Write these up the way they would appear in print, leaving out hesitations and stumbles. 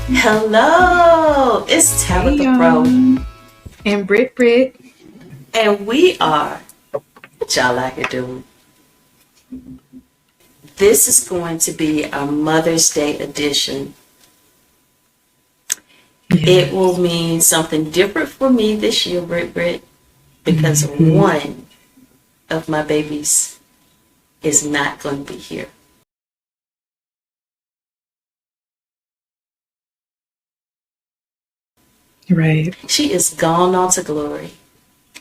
Hello, it's Tabatha Fro And Britt Britt. and we are what y'all like it doing. This is going to be our Mother's Day edition. It will mean something different for me this year, Britt Britt, because one of my babies is not going to be here. Right. She is gone on to glory.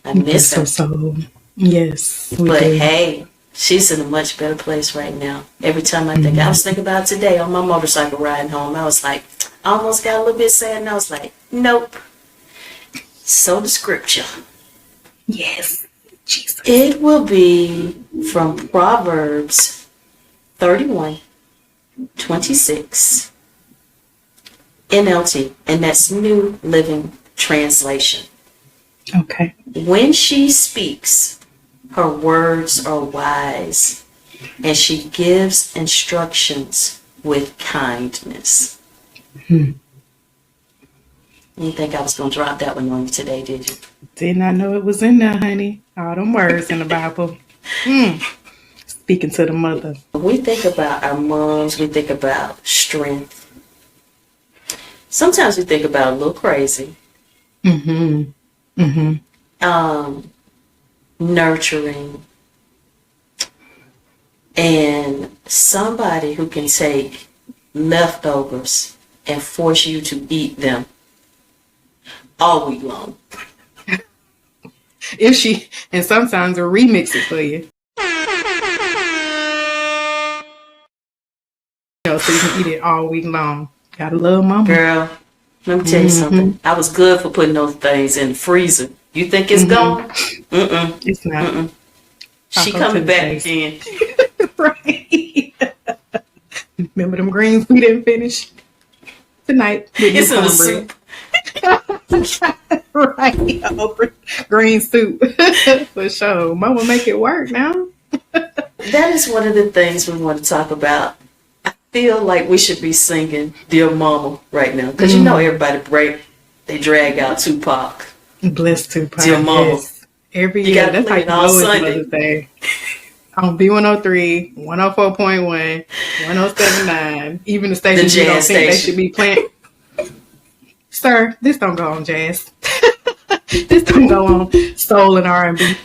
I miss her. So, yes. But hey, she's in a much better place right now. Every time I think, I was thinking about today on my motorcycle riding home, I was like, I almost got a little bit sad, and I was like, nope. So the scripture. Yes. Jesus. It will be from Proverbs 31:26 NLT, and that's New Living Translation. Okay. When she speaks, her words are wise, and she gives instructions with kindness. You didn't think I was going to drop that one on you today, did you? Did not know it was in there, honey. All them words in the Bible. Speaking to the mother. We think about our moms, we think about strength. Sometimes we think about a little crazy. Nurturing. And somebody who can take leftovers and force you to eat them all week long. If she, and sometimes they'll remix it for you. So you can eat it all week long. Gotta love mama. Girl, let me tell you something. I was good for putting those things in the freezer. You think it's gone? It's not. She coming back again. Right. Remember them greens we didn't finish tonight? It's in the soup. Right. Green soup. For sure. Mama make it work now. That is one of the things we want to talk about. I feel like we should be singing Dear Mama right now. Because you know everybody they drag out Tupac. Bless Tupac. Dear Mama. Yes. Every year. That's like the lowest Mother's Day. On B103, 104.1, 107.9, even the stations you don't think they should be playing. Sir, this don't go on jazz. This don't go on soul and R&B.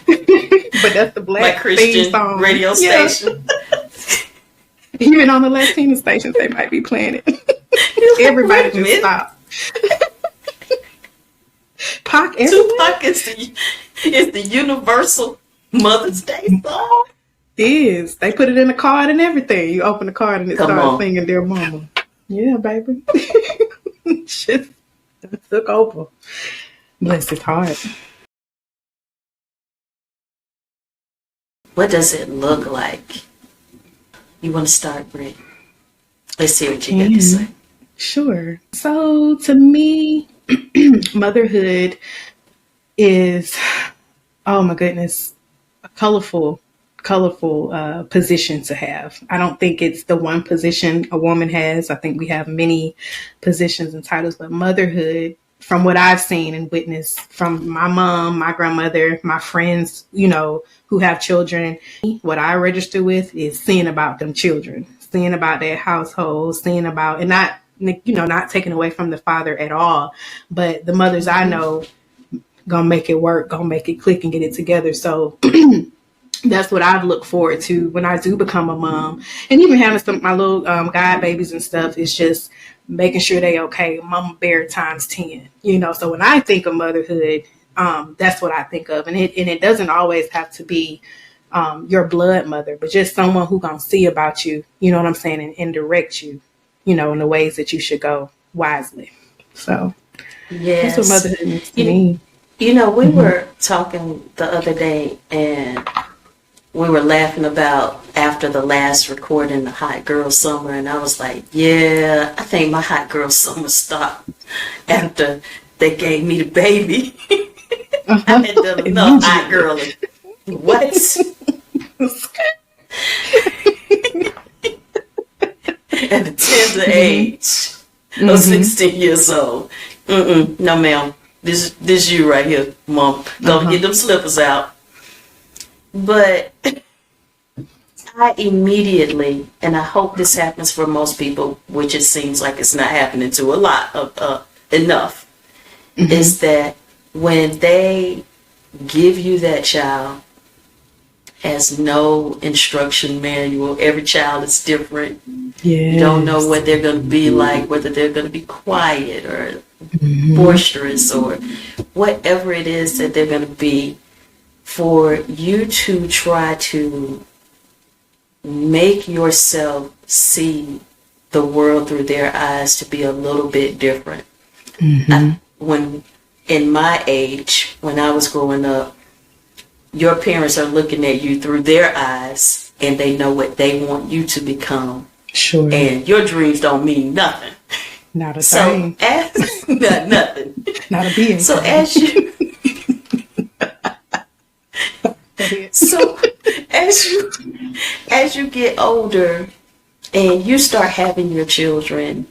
But that's the black Christian song. Radio station. Even on the Latino stations, they might be playing it. Everybody just stop. Pac Tupac is the universal Mother's Day song. Is. They put it in the card and everything. You open the card and it starts singing Dear Mama. Yeah, baby. Shit took over. Bless his heart. What does it look like? You want to start, Britt? Let's see what you got to say. Sure. So to me, motherhood is, oh my goodness, a colorful position to have. I don't think it's the one position a woman has. I think we have many positions and titles, but motherhood, from what I've seen and witnessed from my mom, my grandmother, my friends, who have children, what I register with is seeing about them children, seeing about their household, seeing about, and not taking away from the father at all, but the mothers I know gonna make it work, gonna make it click and get it together. So that's what I've looked forward to when I do become a mom. And even having my little god babies and stuff, is just making sure they okay. Mama bear times 10, So when I think of motherhood, that's what I think of. And it doesn't always have to be your blood mother, but just someone who gonna see about you, you know what I'm saying, and direct you, in the ways that you should go wisely. So yes, that's what motherhood means to me. We were talking the other day, and we were laughing about after the last recording, the Hot Girl Summer, and I was like, yeah, I think my Hot Girl Summer stopped after they gave me the baby. I had done enough hot girling. What? At a tender age. or 16 years old. No, ma'am. This you right here, Mom. Go get them slippers out. But I immediately, and I hope this happens for most people, which it seems like it's not happening to a lot of enough, is that when they give you that child has no instruction manual. Every child is different. Yes. You don't know what they're going to be like, whether they're going to be quiet or boisterous or whatever it is that they're going to be. For you to try to make yourself see the world through their eyes to be a little bit different. When in my age, when I was growing up, your parents are looking at you through their eyes and they know what they want you to become. Sure. And your dreams don't mean nothing. Not a thing. Not nothing. Not a being. So as you get older and you start having your children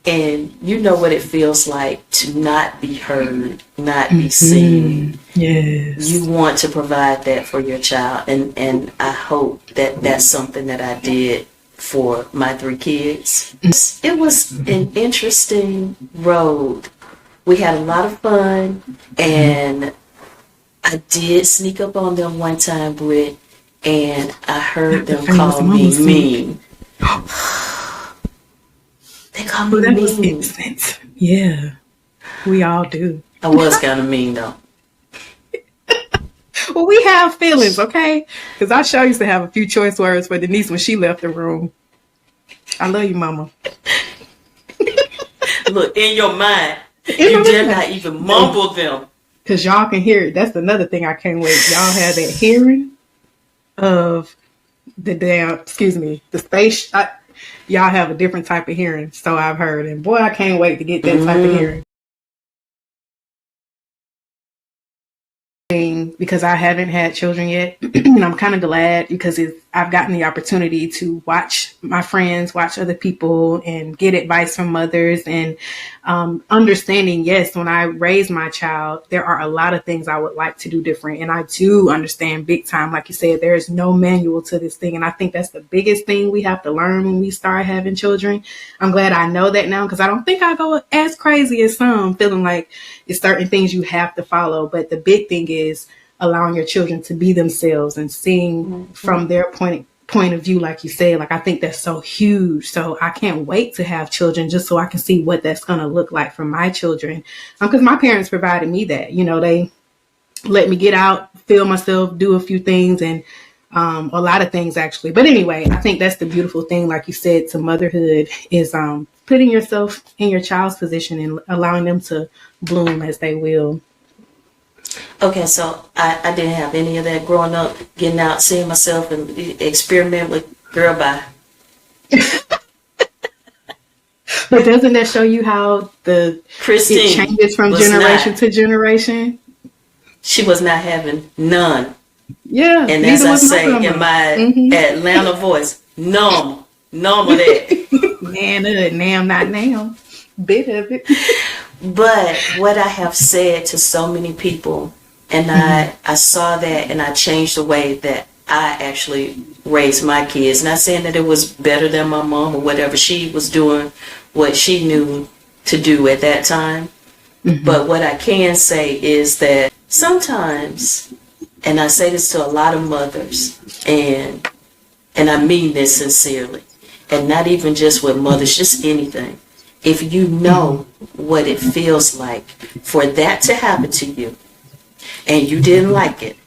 and you know what it feels like to not be heard, not be seen. Yes. You want to provide that for your child. And I hope that that's something that I did for my 3 kids. It was an interesting road. We had a lot of fun, and I did sneak up on them one time, Britt, and I heard them call me mean. They call me mean. Was innocent. Yeah, we all do. I was kind of mean, though. Well, we have feelings, okay? Because I sure used to have a few choice words for Denise when she left the room. I love you, Mama. Look, in your mind, you dare not even mumble them. Because y'all can hear it. That's another thing I can't wait. Y'all have that hearing of the space. Y'all have a different type of hearing. So I've heard. And boy, I can't wait to get that type of hearing. Because I haven't had children yet, and I'm kind of glad because I've gotten the opportunity to watch my friends, watch other people, and get advice from others, and understanding, yes, when I raise my child, there are a lot of things I would like to do different, and I do understand big time, like you said, there is no manual to this thing, and I think that's the biggest thing we have to learn when we start having children. I'm glad I know that now because I don't think I go as crazy as some, feeling like it's certain things you have to follow, but the big thing is allowing your children to be themselves and seeing from their point of view, like you said. Like, I think that's so huge. So I can't wait to have children just so I can see what that's going to look like for my children. Because my parents provided me that, they let me get out, feel myself, do a few things, and a lot of things actually. But anyway, I think that's the beautiful thing, like you said, to motherhood is putting yourself in your child's position and allowing them to bloom as they will. Okay, so I didn't have any of that growing up, getting out, seeing myself and experiment with girl bye. But doesn't that show you how it changes from generation to generation? She was not having none. Yeah. And as I say in my Atlanta voice, numb of that. Nam, not now. Bit of it. But what I have said to so many people, and I saw that and I changed the way that I actually raised my kids. Not saying that it was better than my mom or whatever. She was doing what she knew to do at that time. But what I can say is that sometimes, and I say this to a lot of mothers, and I mean this sincerely, and not even just with mothers, just anything. If you know what it feels like for that to happen to you and you didn't like it,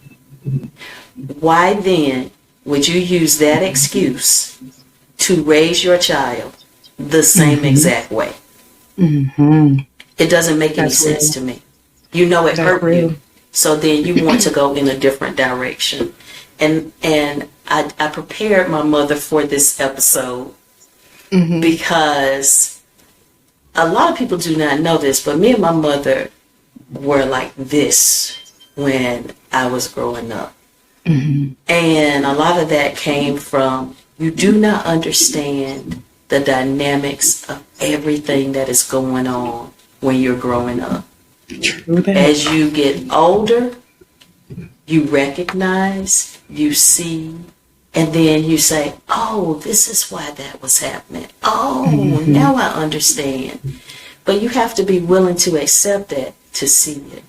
why then would you use that excuse to raise your child the same exact way? It doesn't make any sense to me. You know it hurt you, so then you want to go in a different direction. And I prepared my mother for this episode because a lot of people do not know this, but me and my mother were like this when I was growing up. And a lot of that came from, you do not understand the dynamics of everything that is going on when you're growing up. True that. As you get older, you recognize, you see, and then you say, oh, this is why that was happening. Oh, now I understand. But you have to be willing to accept that to see it.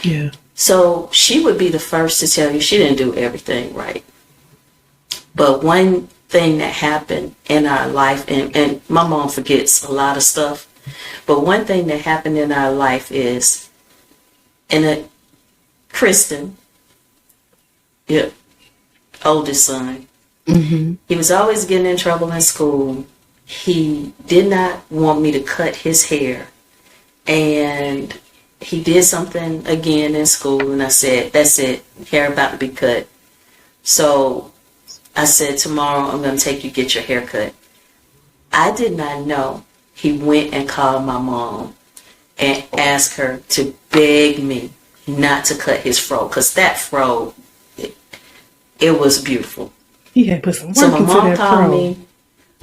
Yeah. So she would be the first to tell you she didn't do everything right. But one thing that happened in our life, and my mom forgets a lot of stuff, but one thing that happened in our life is, Kristen, oldest son, he was always getting in trouble in school. He did not want me to cut his hair. And he did something again in school, and I said, that's it, hair about to be cut. So I said, tomorrow I'm going to take you get your hair cut. I did not know he went and called my mom and asked her to beg me not to cut his fro, because that fro, it was beautiful. He had put some work So my into mom that called fro. me.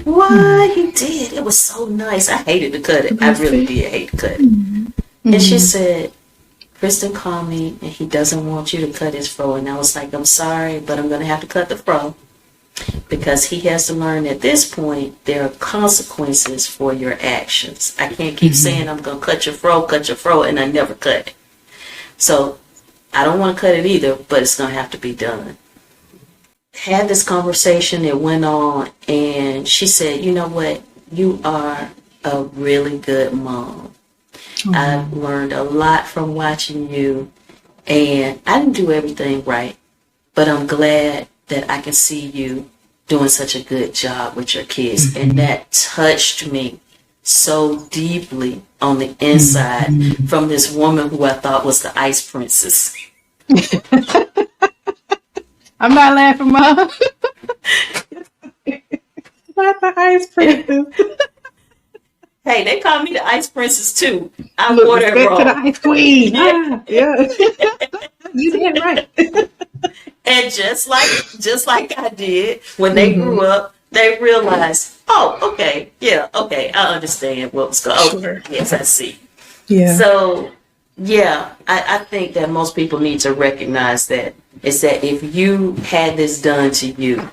What? He did. It was so nice. I hated to cut it. I really did hate to cut it. And she said, Kristen called me and he doesn't want you to cut his fro. And I was like, I'm sorry, but I'm going to have to cut the fro. Because he has to learn at this point, there are consequences for your actions. I can't keep saying I'm going to cut your fro, and I never cut it. So I don't want to cut it either, but it's going to have to be done. Had this conversation, it went on, and she said, you know what, you are a really good mom. I've learned a lot from watching you, and I didn't do everything right, but I'm glad that I can see you doing such a good job with your kids. And that touched me so deeply on the inside from this woman who I thought was the ice princess. I'm not laughing, Mom. Not the ice princess. Hey, they call me the ice princess too. I Look, wore that respect wrong. to the ice queen. Yeah. Yeah. You did right. And just like I did, when they grew up, they realized, oh, okay, yeah, okay, I understand what was going on. Sure. Yes, I see. Yeah. So, yeah, I think that most people need to recognize that. Is that if you had this done to you,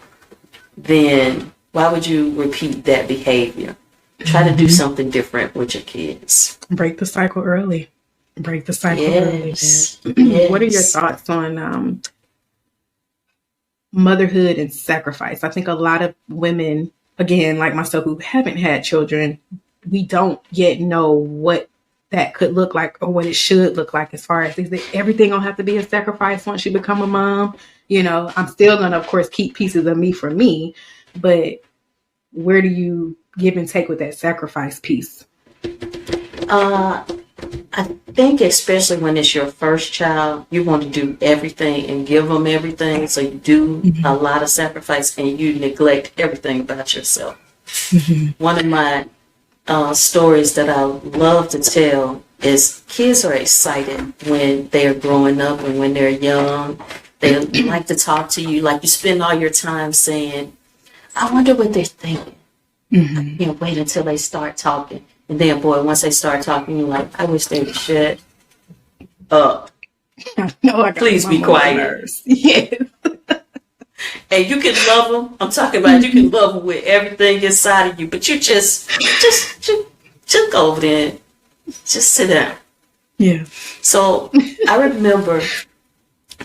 then why would you repeat that behavior? Try to do something different with your kids. Break the cycle early. Break the cycle Yes. early. Yes. What are your thoughts on motherhood and sacrifice? I think a lot of women, again, like myself, who haven't had children, we don't yet know what that could look like or what it should look like, as far as, is it everything gonna have to be a sacrifice once you become a mom? You know, I'm still gonna, of course, keep pieces of me for me, but where do you give and take with that sacrifice piece? I think especially when it's your first child, you want to do everything and give them everything. So you do a lot of sacrifice and you neglect everything about yourself. One of my stories that I love to tell is kids are excited when they're growing up and when they're young. They like to talk to you. Like, you spend all your time saying, I wonder what they're thinking. I can't wait until they start talking. And then, boy, once they start talking, you're like, I wish they would shut up. No, Please be quiet. Yes. And you can love them. I'm talking about you can love them with everything inside of you, but you just go over there and just sit down. Yeah. So I remember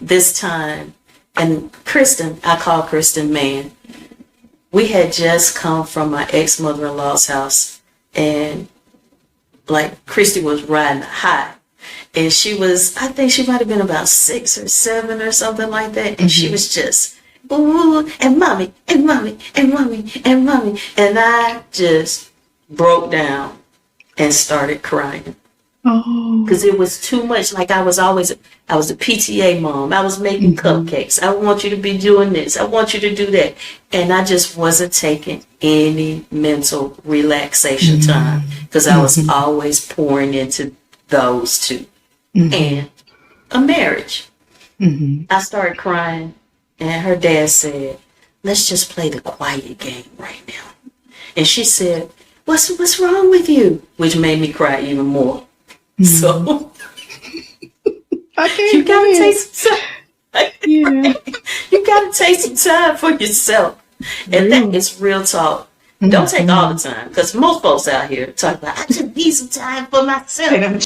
this time, and Kristen, I call Kristen Man. We had just come from my ex-mother-in-law's house, and like Christy was riding high. And she was, I think she might have been about 6 or 7 or something like that. And she was just, ooh, and mommy, and mommy, and mommy, and mommy. And I just broke down and started crying. Oh. Because it was too much. Like, I was a PTA mom. I was making cupcakes. I want you to be doing this. I want you to do that. And I just wasn't taking any mental relaxation time, because I was always pouring into those two. And a marriage. I started crying, and her dad said, let's just play the quiet game right now. And she said, what's wrong with you? Which made me cry even more. So you gotta take some time. Yeah. You gotta take some time for yourself. And that is real talk. Don't take all the time, because most folks out here talk about, I just need some time for myself.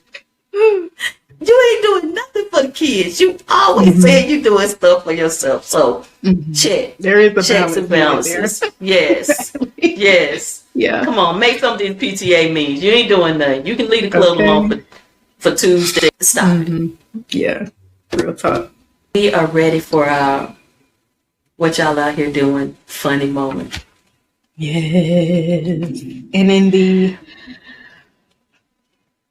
You ain't doing nothing for the kids. You always say you're doing stuff for yourself. So check. There is a checks and balances. Yes. Yes. Yeah. Come on, make some of these PTA means. You ain't doing nothing. You can leave the club alone for Tuesday. Stop it. Yeah. Real talk. We are ready for our what y'all out here doing funny moment. Yes. And in the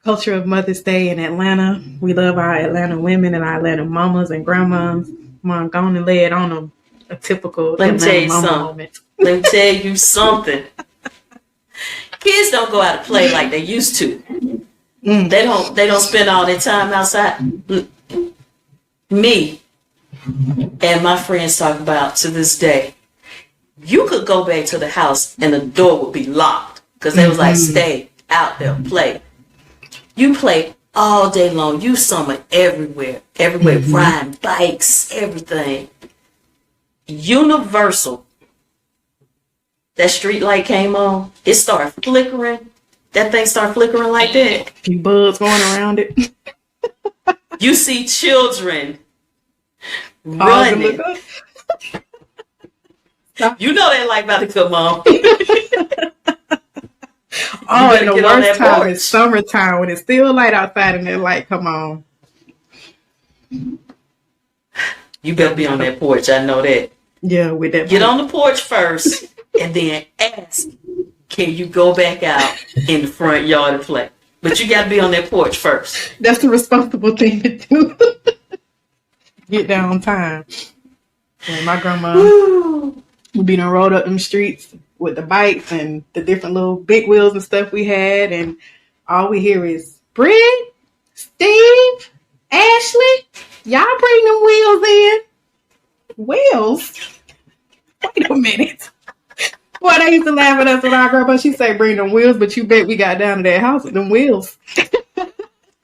culture of Mother's Day in Atlanta, we love our Atlanta women and our Atlanta mamas and grandmas. Mom, go on and lay it on them. A typical Atlanta mama moment. Let me tell you something. Kids don't go out to play like they used to. They don't spend all their time outside. Me and my friends talk about to this day, you could go back to the house and the door would be locked because they was like, stay out there, play. You play all day long. You summer everywhere, riding bikes, everything. Universal. That street light came on. It started flickering. That thing started flickering like that. A few bugs going around it. You see children running. You know that light about to come on. Oh, and the worst time is summertime when it's still light outside and that light come on. You better be on that porch. I know that. Yeah, with that. Get on the porch first and then ask, can you go back out in the front yard and play? But you got to be on that porch first. That's the responsible thing to do. Get there on time. And my grandma would be done rolled up them streets with the bikes and the different little big wheels and stuff we had, and all we hear is, Britt, Steve, Ashley, y'all bring them wheels in. Wheels? Wait a minute. Boy, they used to laugh at us when our grandma, she say, bring them wheels, but you bet we got down to that house with them wheels.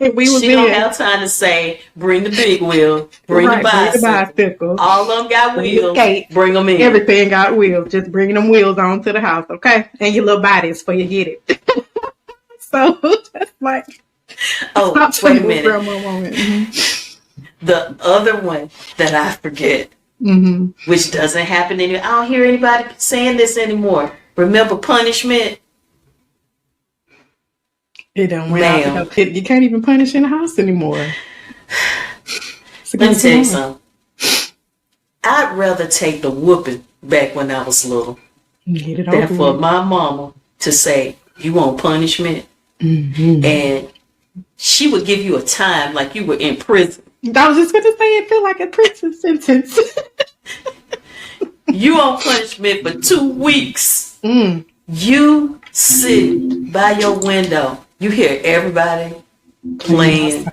And we was she don't have time to say, bring the big wheel, bring the bicycle. All of them got wheels, bring them in. Everything got wheels. Just bring them wheels on to the house, okay? And your little bodies for you get it. So, that's like... Oh, wait a minute. The other one that I forget, which doesn't happen anymore. I don't hear anybody saying this anymore. Remember punishment? It don't went out. You can't even punish in the house anymore. Let me tell you something. I'd rather take the whooping back when I was little than for my mama to say, you want punishment? And she would give you a time like you were in prison. I was just going to say it feel like a prison sentence. You on punishment for 2 weeks. You sit by your window. You hear everybody playing.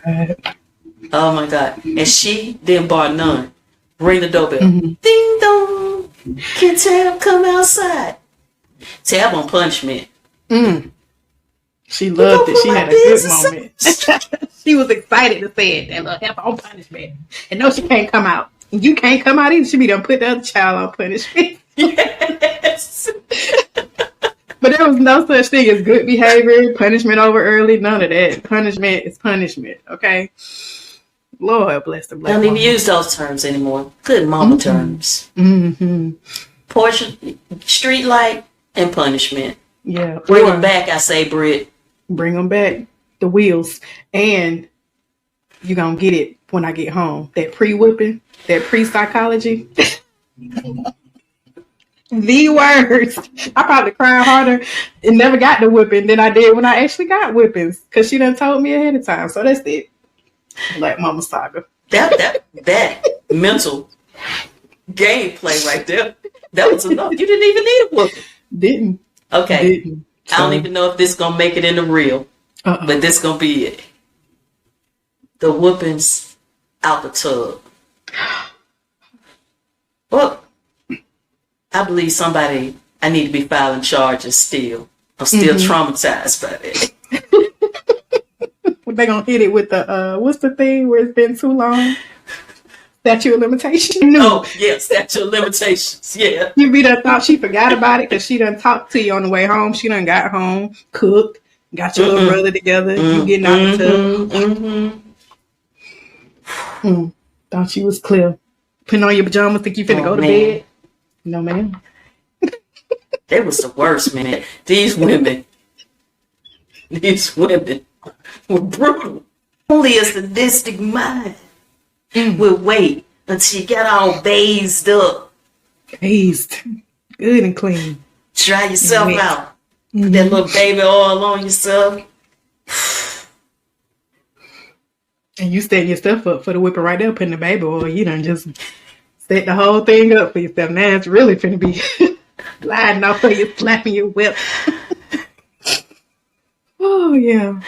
Oh my God. And she didn't bar none. Ring the doorbell. Ding dong. Can Tab come outside? Tab on punishment. She loved it. She had a good moment. She was excited to say it. That little help on punishment. And no, she can't come out. You can't come out either. She be done put the other child on punishment. Yes. But there was no such thing as good behavior, punishment over early, none of that. Punishment is punishment, okay? Lord bless the black Don't even use those terms anymore. Good mama terms. Porch, street light, and punishment. Yeah. Bring them back, I say, Britt. Bring them back, the wheels. And you're going to get it when I get home. That pre-whipping, that pre-psychology. The worst. I probably cried harder and never got the whipping than I did when I actually got whippings. Because she done told me ahead of time. So that's it. Black Mama Saga. That mental gameplay right there. That was enough. You didn't even need a whooping. Didn't. Okay. Didn't. I don't even know if this gonna make it in the reel. But this gonna be it. The whoopings out the tub. Well, I believe somebody I need to be filing charges still. I'm still traumatized by it. They gonna hit it with the what's the thing where it's been too long? Statute of limitation. Oh, yeah, statute of limitations. Yeah. You be done thought she forgot about it because she done talked to you on the way home. She done got home, cooked, got your little brother together. You getting out the tub. Thought you was clear. Putting on your pajamas, think you finna go to bed. No, ma'am. They was the worst, man. These women were brutal. Only a sadistic mind would wait until you got all bathed up. Bathed. Good and clean. Dry yourself out. Put that little baby oil on yourself. And you setting yourself up for the whipping right there, putting the baby oil. You done just set the whole thing up for yourself. Now it's really finna be sliding off of you, slapping your whip. Oh, yeah.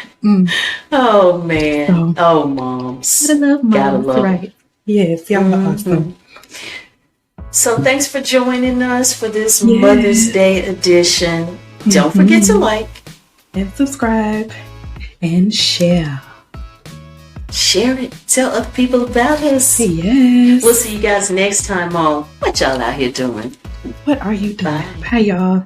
Oh, man. Oh, moms. Gotta love moms. Gotta love right. them. Yes, y'all are awesome. So thanks for joining us for this Mother's Day edition. Don't forget to like and subscribe and share. Share it. Tell other people about us. Yes. We'll see you guys next time on What Y'all Out Here Doing. What are you doing? Bye. Bye, y'all.